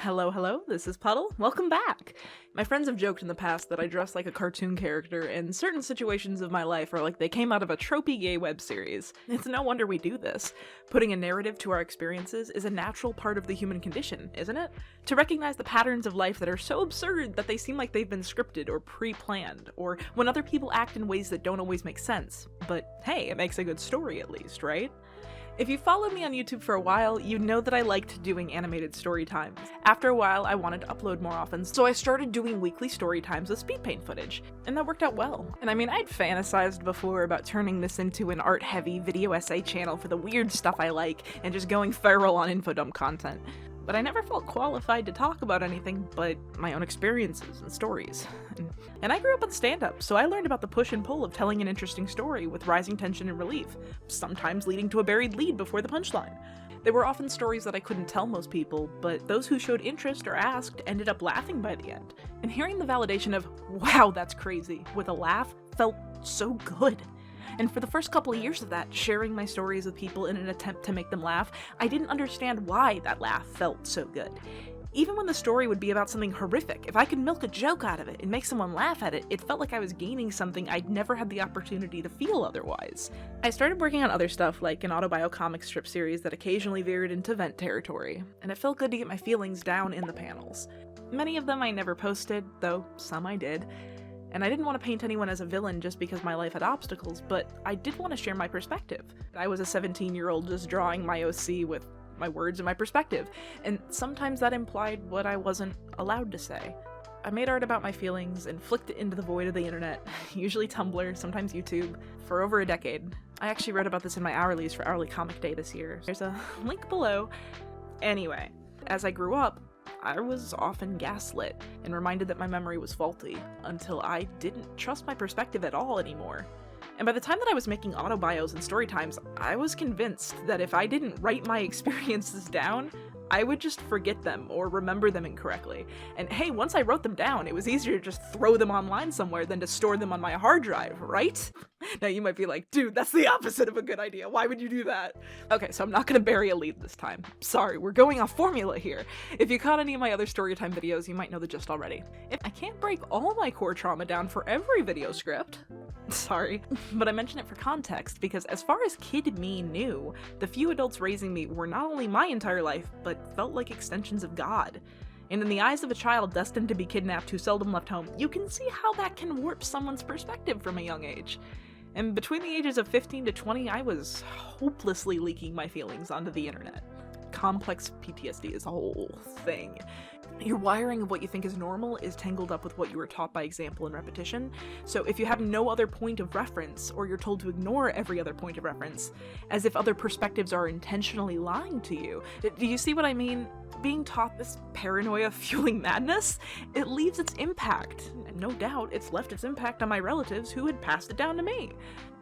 Hello, this is Puddle. Welcome back! My friends have joked in the past that I dress like a cartoon character, and certain situations of my life are like they came out of a tropey gay web series. It's no wonder we do this. Putting a narrative to our experiences is a natural part of the human condition, isn't it? To recognize the patterns of life that are so absurd that they seem like they've been scripted or pre-planned, or when other people act in ways that don't always make sense. But hey, it makes a good story at least, right? If you followed me on YouTube for a while, you know that I liked doing animated story times. After a while, I wanted to upload more often, so I started doing weekly story times with speed paint footage, and that worked out well. And I mean, I'd fantasized before about turning this into an art-heavy video essay channel for the weird stuff I like, and just going feral on infodump content. But I never felt qualified to talk about anything but my own experiences and stories. And I grew up on stand-up, so I learned about the push and pull of telling an interesting story with rising tension and relief, sometimes leading to a buried lead before the punchline. They were often stories that I couldn't tell most people, but those who showed interest or asked ended up laughing by the end. And hearing the validation of, wow, that's crazy, with a laugh felt so good. And for the first couple of years of that, sharing my stories with people in an attempt to make them laugh, I didn't understand why that laugh felt so good. Even when the story would be about something horrific, if I could milk a joke out of it and make someone laugh at it, it felt like I was gaining something I'd never had the opportunity to feel otherwise. I started working on other stuff, like an autobio comic strip series that occasionally veered into vent territory, and it felt good to get my feelings down in the panels. Many of them I never posted, though some I did. And I didn't want to paint anyone as a villain just because my life had obstacles, but I did want to share my perspective. I was a 17-year-old just drawing my OC with my words and my perspective, and sometimes that implied what I wasn't allowed to say. I made art about my feelings and flicked it into the void of the internet, usually Tumblr, sometimes YouTube, for over a decade. I actually wrote about this in my hourlies for Hourly Comic Day this year. There's a link below. Anyway, as I grew up, I was often gaslit and reminded that my memory was faulty, until I didn't trust my perspective at all anymore. And by the time that I was making autobios and story times, I was convinced that if I didn't write my experiences down, I would just forget them or remember them incorrectly. And hey, once I wrote them down, it was easier to just throw them online somewhere than to store them on my hard drive, right? Now you might be like, dude, that's the opposite of a good idea. Why would you do that? Okay, so I'm not gonna bury a lead this time. Sorry, we're going off formula here. If you caught any of my other storytime videos, you might know the gist already. I can't break all my core trauma down for every video script. Sorry, but I mention it for context because as far as kid me knew, the few adults raising me were not only my entire life, but felt like extensions of God. And in the eyes of a child destined to be kidnapped who seldom left home, you can see how that can warp someone's perspective from a young age. And between the ages of 15 to 20, I was hopelessly leaking my feelings onto the internet. Complex PTSD is a whole thing. Your wiring of what you think is normal is tangled up with what you were taught by example and repetition, so if you have no other point of reference, or you're told to ignore every other point of reference, as if other perspectives are intentionally lying to you, do you see what I mean? Being taught this paranoia fueling madness, it leaves its impact, and no doubt it's left its impact on my relatives who had passed it down to me.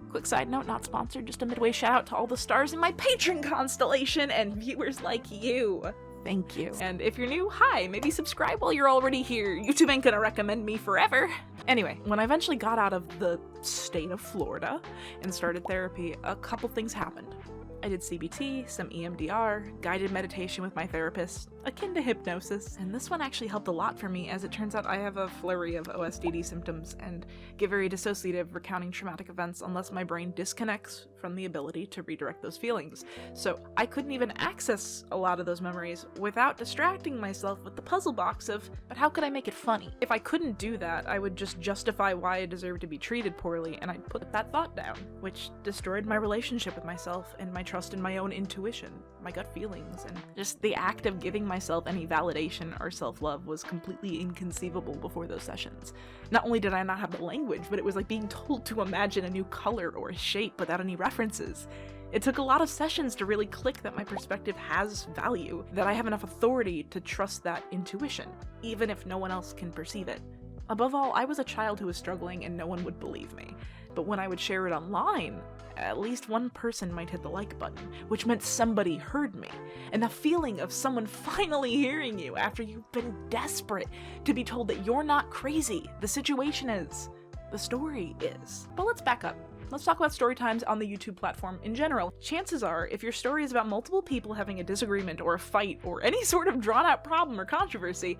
Quick side note, not sponsored, just a midway shout out to all the stars in my patron constellation and viewers like you. Thank you. And if you're new, hi, maybe subscribe while you're already here. YouTube ain't gonna recommend me forever. Anyway, when I eventually got out of the state of Florida and started therapy, a couple things happened. I did CBT, some EMDR, guided meditation with my therapist, akin to hypnosis, and this one actually helped a lot for me as it turns out I have a flurry of OSDD symptoms and get very dissociative recounting traumatic events unless my brain disconnects from the ability to redirect those feelings. So I couldn't even access a lot of those memories without distracting myself with the puzzle box of, but how could I make it funny? If I couldn't do that, I would just justify why I deserved to be treated poorly, and I'd put that thought down, which destroyed my relationship with myself and my trust in my own intuition, my gut feelings, and just the act of giving myself any validation or self-love was completely inconceivable before those sessions. Not only did I not have the language, but it was like being told to imagine a new color or a shape without any references. It took a lot of sessions to really click that my perspective has value, that I have enough authority to trust that intuition, even if no one else can perceive it. Above all, I was a child who was struggling and no one would believe me. But when I would share it online, at least one person might hit the like button, which meant somebody heard me. And the feeling of someone finally hearing you after you've been desperate to be told that you're not crazy, the situation is, the story is. But let's back up. let's talk about story times on the YouTube platform in general. Chances are, if your story is about multiple people having a disagreement or a fight or any sort of drawn-out problem or controversy,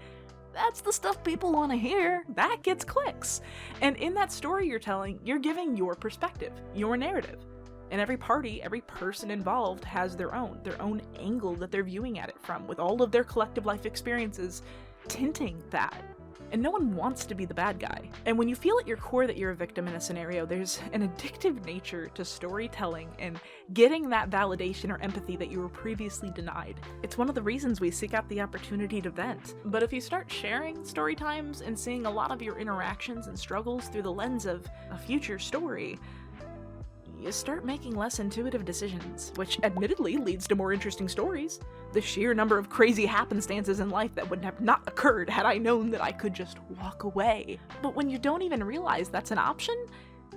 that's the stuff people want to hear. That gets clicks. And in that story you're telling, you're giving your perspective, your narrative. And every party, every person involved has their own angle that they're viewing at it from, with all of their collective life experiences tinting that. And no one wants to be the bad guy. And when you feel at your core that you're a victim in a scenario, there's an addictive nature to storytelling and getting that validation or empathy that you were previously denied. It's one of the reasons we seek out the opportunity to vent. But if you start sharing story times and seeing a lot of your interactions and struggles through the lens of a future story, you start making less intuitive decisions, which admittedly leads to more interesting stories. The sheer number of crazy happenstances in life that would have not occurred had I known that I could just walk away. But when you don't even realize that's an option,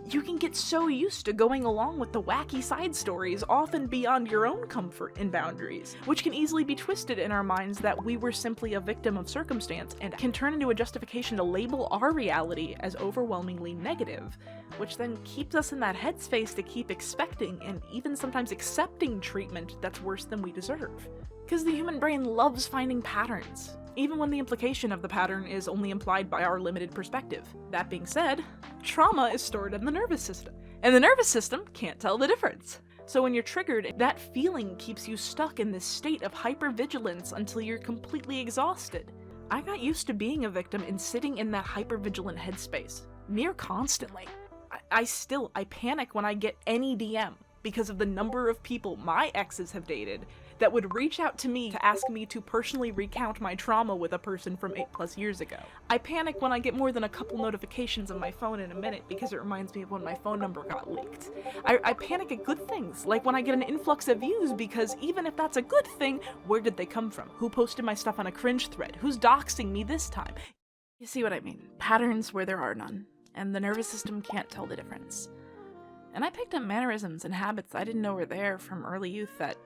you can get so used to going along with the wacky side stories, often beyond your own comfort and boundaries, which can easily be twisted in our minds that we were simply a victim of circumstance and can turn into a justification to label our reality as overwhelmingly negative, which then keeps us in that headspace to keep expecting and even sometimes accepting treatment that's worse than we deserve. Because the human brain loves finding patterns, even when the implication of the pattern is only implied by our limited perspective. That being said, trauma is stored in the nervous system, and the nervous system can't tell the difference. So when you're triggered, that feeling keeps you stuck in this state of hypervigilance until you're completely exhausted. I got used to being a victim and sitting in that hypervigilant headspace, near constantly. I panic when I get any DM because of the number of people my exes have dated that would reach out to me to ask me to personally recount my trauma with a person from 8+ years ago. I panic when I get more than a couple notifications on my phone in a minute because it reminds me of when my phone number got leaked. I panic at good things, like when I get an influx of views, because even if that's a good thing, where did they come from? Who posted my stuff on a cringe thread? Who's doxing me this time? You see what I mean? Patterns where there are none, and the nervous system can't tell the difference. And I picked up mannerisms and habits I didn't know were there from early youth that,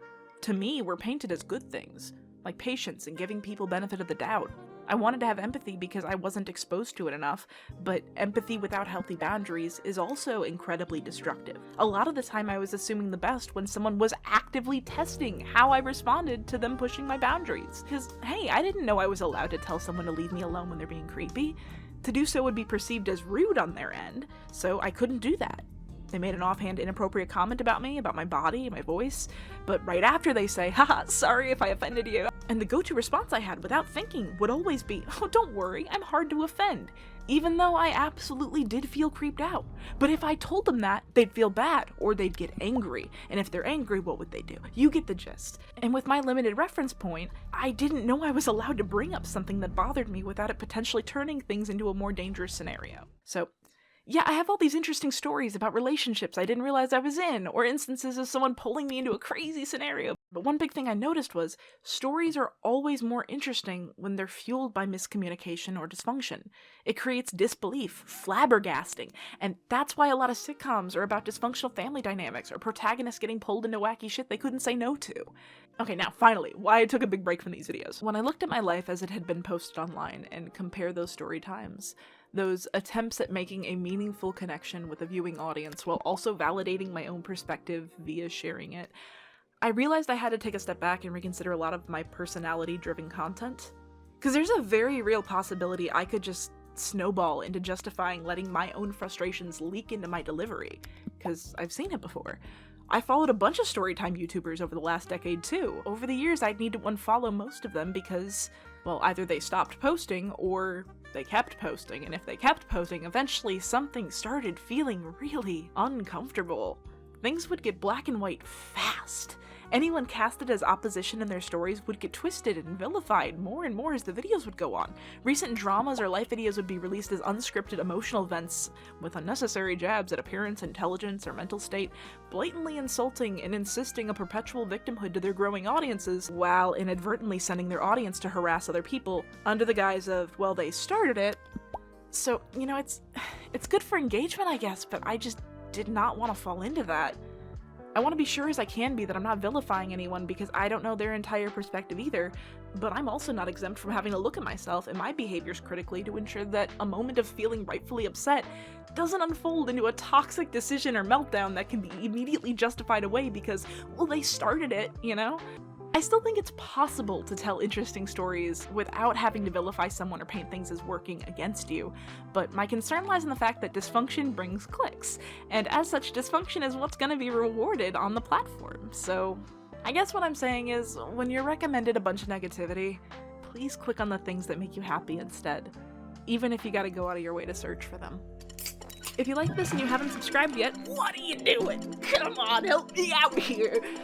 to me, were painted as good things, like patience and giving people benefit of the doubt. I wanted to have empathy because I wasn't exposed to it enough, but empathy without healthy boundaries is also incredibly destructive. A lot of the time I was assuming the best when someone was actively testing how I responded to them pushing my boundaries. Because, hey, I didn't know I was allowed to tell someone to leave me alone when they're being creepy. To do so would be perceived as rude on their end, so I couldn't do that. They made an offhand inappropriate comment about me, about my body, my voice, but right after they say, haha, sorry if I offended you. And the go-to response I had without thinking would always be, oh, don't worry, I'm hard to offend. Even though I absolutely did feel creeped out. But if I told them that, they'd feel bad, or they'd get angry. And if they're angry, what would they do? You get the gist. And with my limited reference point, I didn't know I was allowed to bring up something that bothered me without it potentially turning things into a more dangerous scenario. So, yeah, I have all these interesting stories about relationships I didn't realize I was in, or instances of someone pulling me into a crazy scenario. But one big thing I noticed was, stories are always more interesting when they're fueled by miscommunication or dysfunction. It creates disbelief, flabbergasting, and that's why a lot of sitcoms are about dysfunctional family dynamics, or protagonists getting pulled into wacky shit they couldn't say no to. Okay, now finally, why I took a big break from these videos. When I looked at my life as it had been posted online and compare those story times, those attempts at making a meaningful connection with a viewing audience while also validating my own perspective via sharing it, I realized I had to take a step back and reconsider a lot of my personality-driven content. Because there's a very real possibility I could just snowball into justifying letting my own frustrations leak into my delivery, because I've seen it before. I followed a bunch of storytime YouTubers over the last decade too. Over the years, I'd need to unfollow most of them because, well, either they stopped posting or they kept posting, and if they kept posting, eventually something started feeling really uncomfortable. Things would get black and white fast. Anyone casted as opposition in their stories would get twisted and vilified more and more as the videos would go on. Recent dramas or life videos would be released as unscripted emotional events with unnecessary jabs at appearance, intelligence, or mental state, blatantly insulting and insisting a perpetual victimhood to their growing audiences, while inadvertently sending their audience to harass other people under the guise of, well, they started it. So, you know, it's good for engagement, I guess, but I just did not want to fall into that. I want to be sure as I can be that I'm not vilifying anyone because I don't know their entire perspective either, but I'm also not exempt from having to look at myself and my behaviors critically to ensure that a moment of feeling rightfully upset doesn't unfold into a toxic decision or meltdown that can be immediately justified away because, well, they started it, you know? I still think it's possible to tell interesting stories without having to vilify someone or paint things as working against you, but my concern lies in the fact that dysfunction brings clicks, and as such, dysfunction is what's going to be rewarded on the platform. So I guess what I'm saying is, when you're recommended a bunch of negativity, please click on the things that make you happy instead, even if you gotta go out of your way to search for them. If you like this and you haven't subscribed yet, what are you doing? Come on, help me out here!